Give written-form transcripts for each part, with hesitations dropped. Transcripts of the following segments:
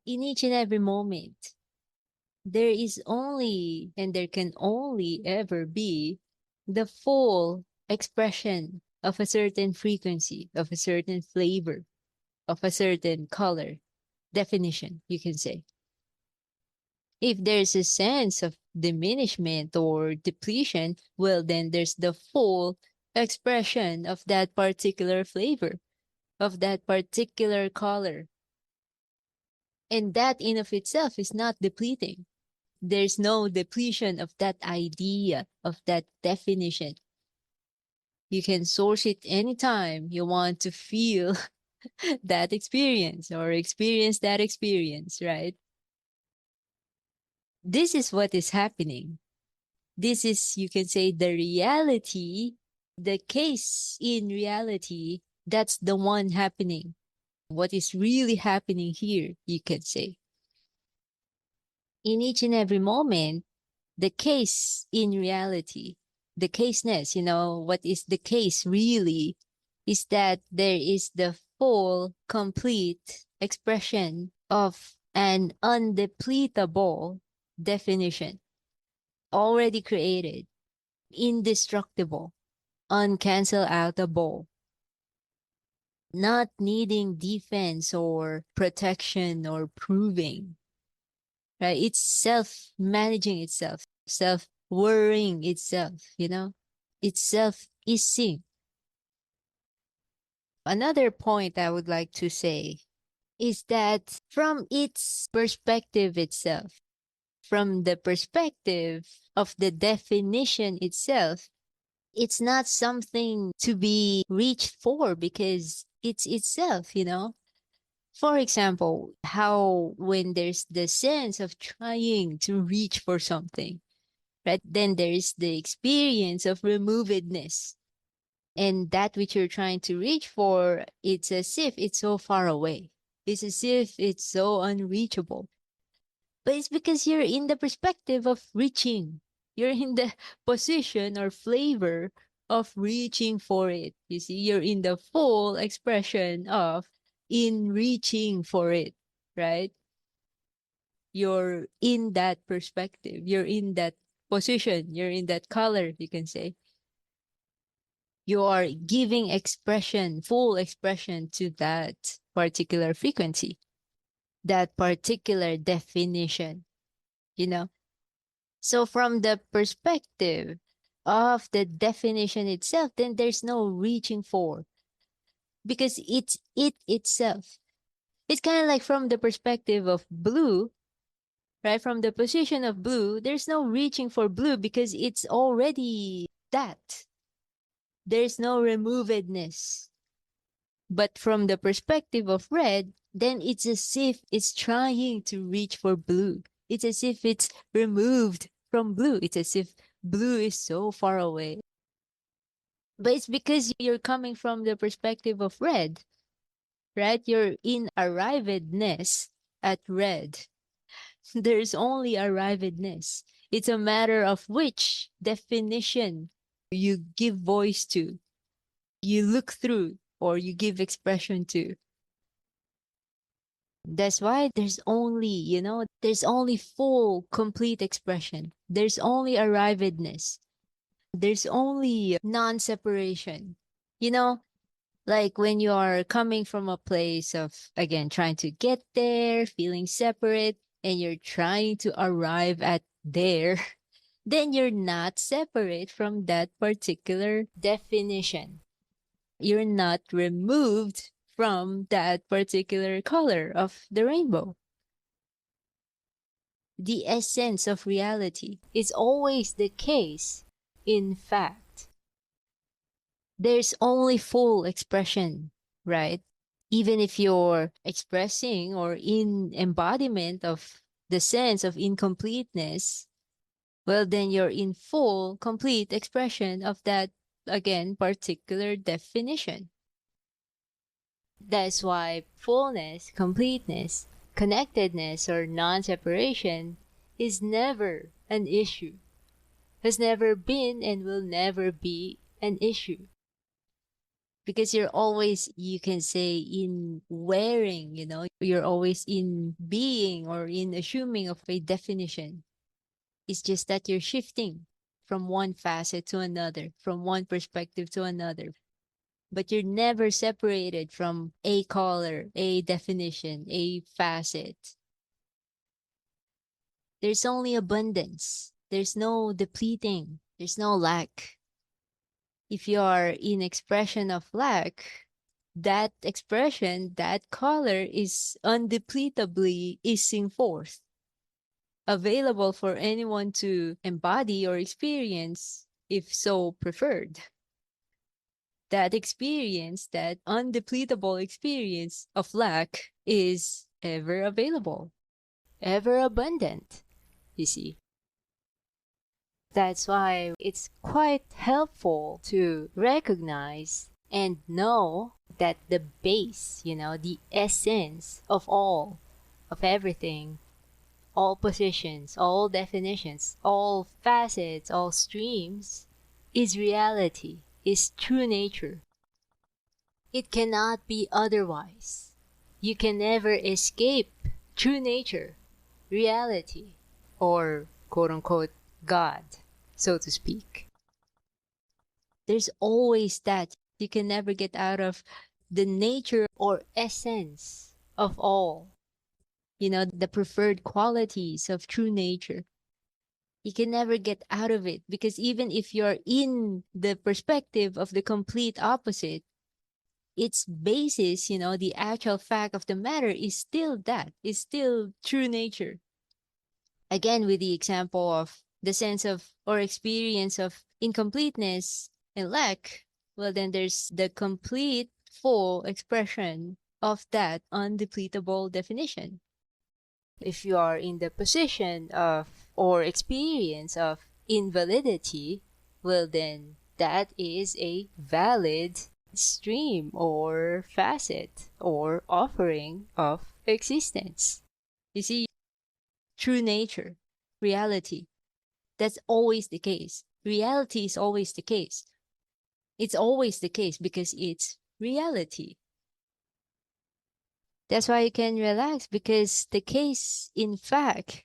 In each and every moment, there is only and there can only ever be the full expression of a certain frequency, of a certain flavor, of a certain color, definition, you can say. If there's a sense of diminishment or depletion, well, then there's the full expression of that particular flavor, of that particular color. And that in of itself is not depleting. There's no depletion of that idea, of that definition. You can source it anytime you want to feel that experience or experience that experience, right? This is what is happening. This is, you can say, the reality, the case in reality. That's the one happening. What is really happening here, you can say. In each and every moment, the case in reality, the caseness, what is the case really is that there is the full, complete expression of an undepletable definition, already created, indestructible, uncancel outable, not needing defense or protection or proving, right? It's self managing itself, self worrying itself. It's self easing. Another point I would like to say is that from its perspective itself, from the perspective of the definition itself, it's not something to be reached for because it's itself. For example, how when there's the sense of trying to reach for something, right? Then there's the experience of removedness. And that which you're trying to reach for, it's as if it's so far away. It's as if it's so unreachable. But it's because you're in the perspective of reaching. You're in the position or flavor of reaching for it. You see, you're in the full expression of in reaching for it, right? You're in that perspective. You're in that position. You're in that color, you can say. You are giving expression, full expression to that particular frequency, that particular definition, you know? So from the perspective of the definition itself, then there's no reaching for because it's it itself. It's kind of like from the perspective of blue, right? From the position of blue, there's no reaching for blue because it's already that. There's no removedness. But from the perspective of red, then it's as if it's trying to reach for blue. It's as if it's removed from blue. It's as if blue is so far away. But it's because you're coming from the perspective of red, right? You're in arrivedness at red. There's only arrivedness. It's a matter of which definition you give voice to, you look through, or you give expression to. That's why there's only full, complete expression. There's only arrivedness. There's only non-separation. You know, like when you are coming from a place of, again, trying to get there, feeling separate, and you're trying to arrive at there, then you're not separate from that particular definition. You're not removed from that particular color of the rainbow. The essence of reality is always the case. In fact, there's only full expression, right? Even if you're expressing or in embodiment of the sense of incompleteness, well, then you're in full, complete expression of that, again, particular definition. That's why fullness, completeness, connectedness, or non separation is never an issue, has never been, and will never be an issue. because you're always, you can say, in wearing, you're always in being or in assuming of a definition. It's just that you're shifting from one facet to another, from one perspective to another. But you're never separated from a color, a definition, a facet. There's only abundance. There's no depleting. There's no lack. If you are in expression of lack, that expression, that color is undepletably ising forth, available for anyone to embody or experience if so preferred. That experience, that undepletable experience of lack, is ever available, ever abundant, you see. That's why it's quite helpful to recognize and know that the base, the essence of all, of everything, all positions, all definitions, all facets, all streams, is reality, is true nature. It cannot be otherwise. You can never escape true nature, reality, or quote unquote God, so to speak. There's always that. You can never get out of the nature or essence of all, the preferred qualities of true nature. You can never get out of it, because even if you're in the perspective of the complete opposite, its basis, the actual fact of the matter is still that, is still true nature. Again, with the example of the sense of or experience of incompleteness and lack, well, then there's the complete, full expression of that undepletable definition. If you are in the position of or experience of invalidity, well, then that is a valid stream or facet or offering of existence. You see, true nature, reality, that's always the case. Reality is always the case. It's always the case because it's reality. That's why you can relax, because the case, in fact,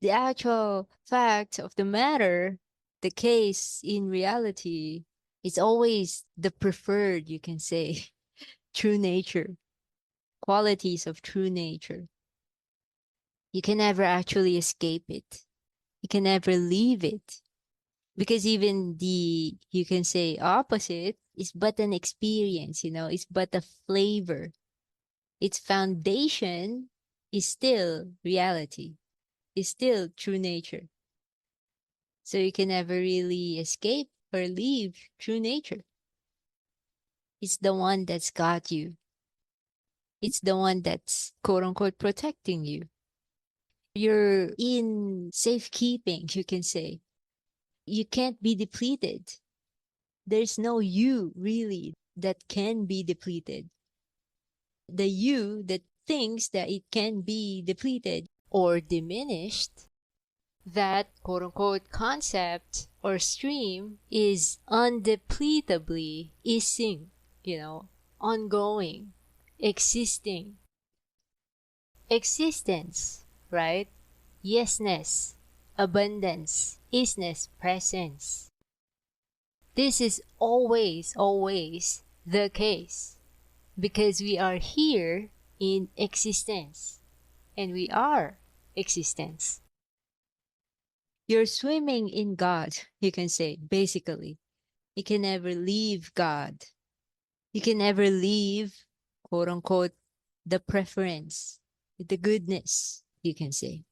the actual fact of the matter, the case in reality, is always the preferred, you can say, true nature, qualities of true nature. You can never actually escape it. You can never leave it. Because even the, you can say, opposite is but an experience, it's but a flavor. Its foundation is still reality, is still true nature. So you can never really escape or leave true nature. It's the one that's got you. It's the one that's quote unquote protecting you. You're in safekeeping, you can say. You can't be depleted. There's no you really that can be depleted. The you that thinks that it can be depleted or diminished, that quote unquote concept or stream is undepletably ising, ongoing, existing. Existence, right? Yesness, abundance, isness, presence. This is always, always the case, because we are here in existence, and we are existence. You're swimming in God, you can say, basically. You can never leave God. You can never leave, quote unquote, the preference, the goodness, you can say.